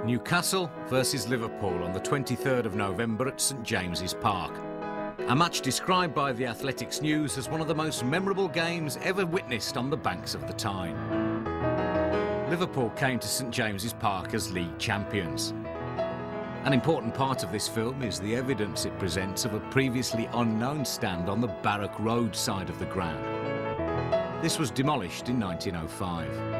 Newcastle versus Liverpool on the 23rd of November at St James's Park. A match described by the Athletics News as one of the most memorable games ever witnessed on the banks of the Tyne. Liverpool came to St James's Park as league champions. An important part of this film is the evidence it presents of a previously unknown stand on the Barrack Road side of the ground. This was demolished in 1905.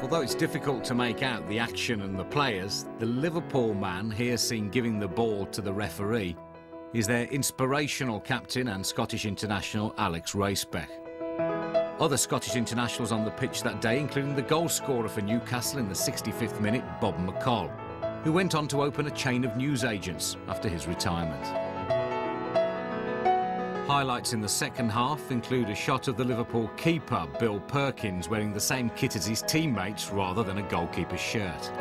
Although it's difficult to make out the action and the players, the Liverpool man here seen giving the ball to the referee is their inspirational captain and Scottish international Alex Racebeck. Other Scottish internationals on the pitch that day, including the goal scorer for Newcastle in the 65th minute, Bob McCall, who went on to open a chain of newsagents after his retirement. Highlights in the second half include a shot of the Liverpool keeper, Bill Perkins, wearing the same kit as his teammates rather than a goalkeeper's shirt.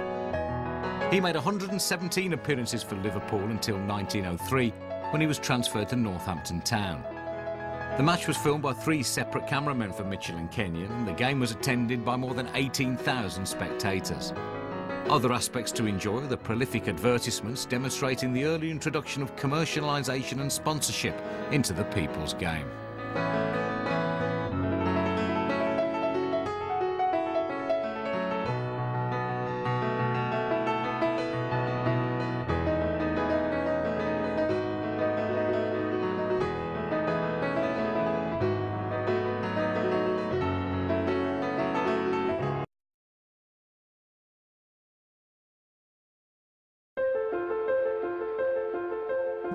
He made 117 appearances for Liverpool until 1903, when he was transferred to Northampton Town. The match was filmed by 3 separate cameramen for Mitchell and Kenyon, and the game was attended by more than 18,000 spectators. Other aspects to enjoy are the prolific advertisements demonstrating the early introduction of commercialisation and sponsorship into the people's game.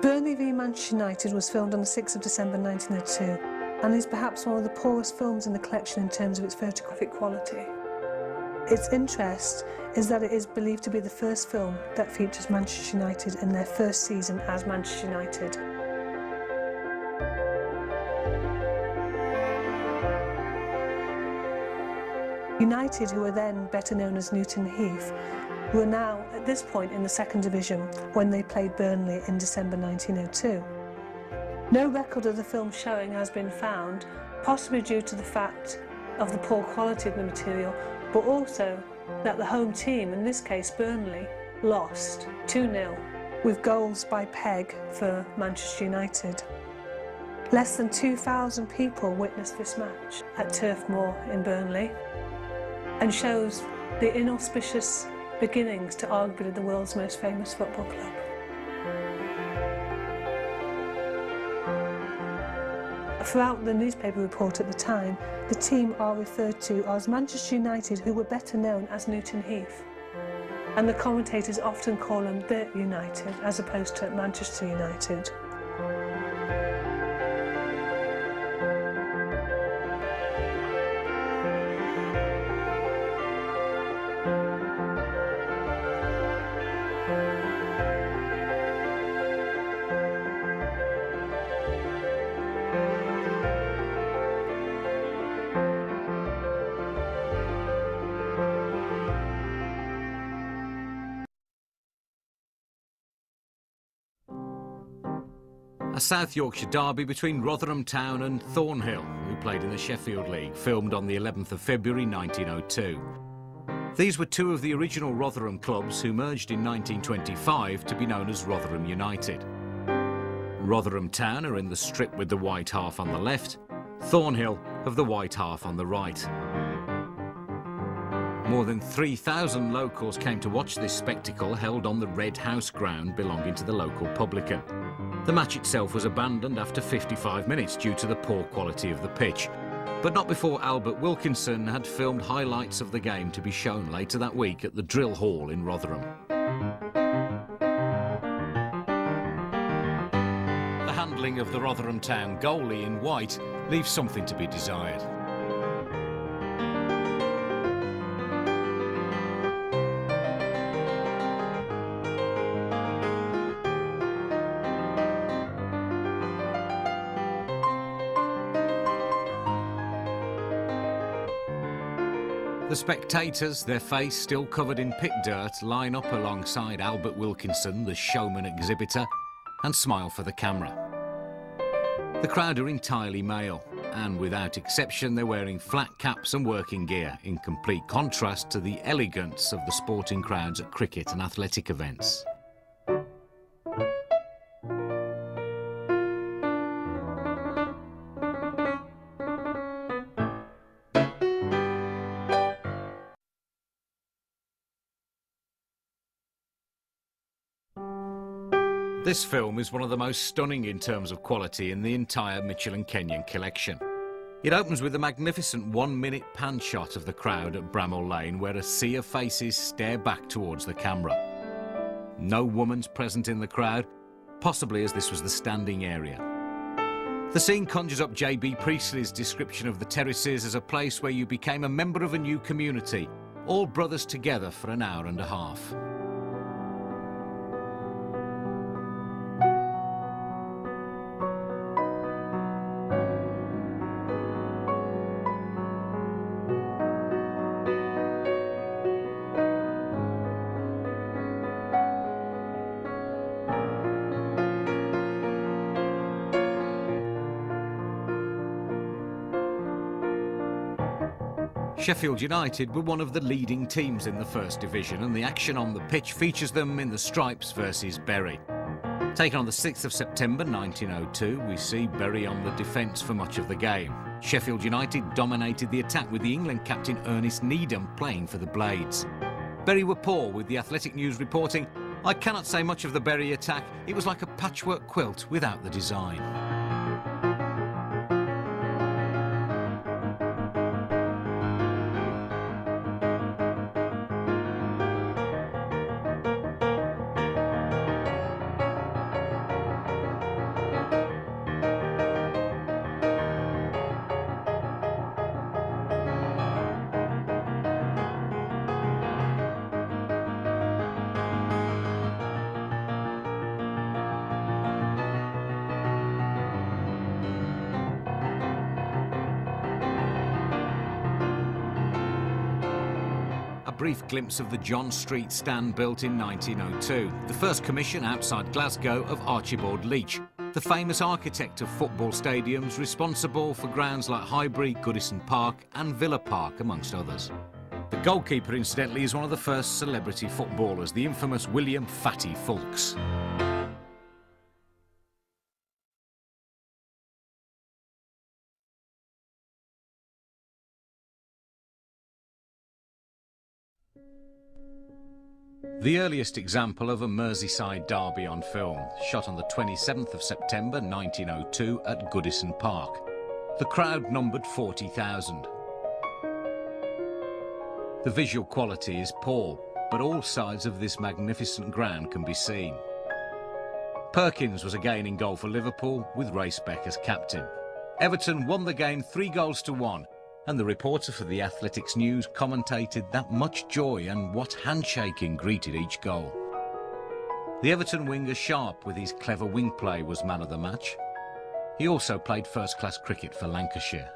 Burnley v Manchester United was filmed on the 6th of December 1902 and is perhaps one of the poorest films in the collection in terms of its photographic quality. Its interest is that it is believed to be the first film that features Manchester United in their first season as Manchester United. United, who were then better known as Newton Heath, were now at this point in the second division when they played Burnley in December 1902. No record of the film showing has been found, possibly due to the fact of the poor quality of the material, but also that the home team, in this case Burnley, lost 2-0 with goals by Pegg for Manchester United. Less than 2,000 people witnessed this match at Turf Moor in Burnley, and shows the inauspicious beginnings to arguably the world's most famous football club. Throughout the newspaper report at the time, the team are referred to as Manchester United, who were better known as Newton Heath. And the commentators often call them the United, as opposed to Manchester United. A South Yorkshire derby between Rotherham Town and Thornhill, who played in the Sheffield League, filmed on the 11th of February 1902. These were 2 of the original Rotherham clubs who merged in 1925 to be known as Rotherham United. Rotherham Town are in the strip with the white half on the left, Thornhill have the white half on the right. More than 3,000 locals came to watch this spectacle held on the Red House ground belonging to the local publican. The match itself was abandoned after 55 minutes due to the poor quality of the pitch, but not before Albert Wilkinson had filmed highlights of the game to be shown later that week at the Drill Hall in Rotherham. The handling of the Rotherham Town goalie in white leaves something to be desired. The spectators, their face still covered in pit dirt, line up alongside Albert Wilkinson, the showman exhibitor, and smile for the camera. The crowd are entirely male, and without exception they're wearing flat caps and working gear, in complete contrast to the elegance of the sporting crowds at cricket and athletic events. This film is one of the most stunning in terms of quality in the entire Mitchell and Kenyon collection. It opens with a magnificent 1-minute pan shot of the crowd at Bramall Lane, where a sea of faces stare back towards the camera. No woman's present in the crowd, possibly as this was the standing area. The scene conjures up J.B. Priestley's description of the terraces as a place where you became a member of a new community, all brothers together for an hour and a half. Sheffield United were one of the leading teams in the First Division, and the action on the pitch features them in the Stripes versus Bury. Taken on the 6th of September 1902, we see Bury on the defence for much of the game. Sheffield United dominated the attack, with the England captain Ernest Needham playing for the Blades. Bury were poor, with the Athletic News reporting, "I cannot say much of the Bury attack. It was like a patchwork quilt without the design." Brief glimpse of the John Street stand built in 1902, the first commission outside Glasgow of Archibald Leach, the famous architect of football stadiums responsible for grounds like Highbury, Goodison Park and Villa Park, amongst others. The goalkeeper, incidentally, is one of the first celebrity footballers, the infamous William Fatty Fulks. The earliest example of a Merseyside derby on film, shot on the 27th of September 1902 at Goodison Park. The crowd numbered 40,000. The visual quality is poor, but all sides of this magnificent ground can be seen. Perkins was again in goal for Liverpool, with Racebeck as captain. Everton won the game 3-1, and the reporter for the Athletics News commentated that much joy and what handshaking greeted each goal. The Everton winger Sharp, with his clever wing play, was man of the match. He also played first-class cricket for Lancashire.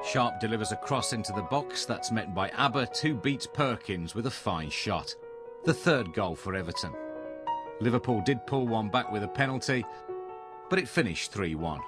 Sharp delivers a cross into the box that's met by Abbott, who beats Perkins with a fine shot. The third goal for Everton. Liverpool did pull one back with a penalty, but it finished 3-1.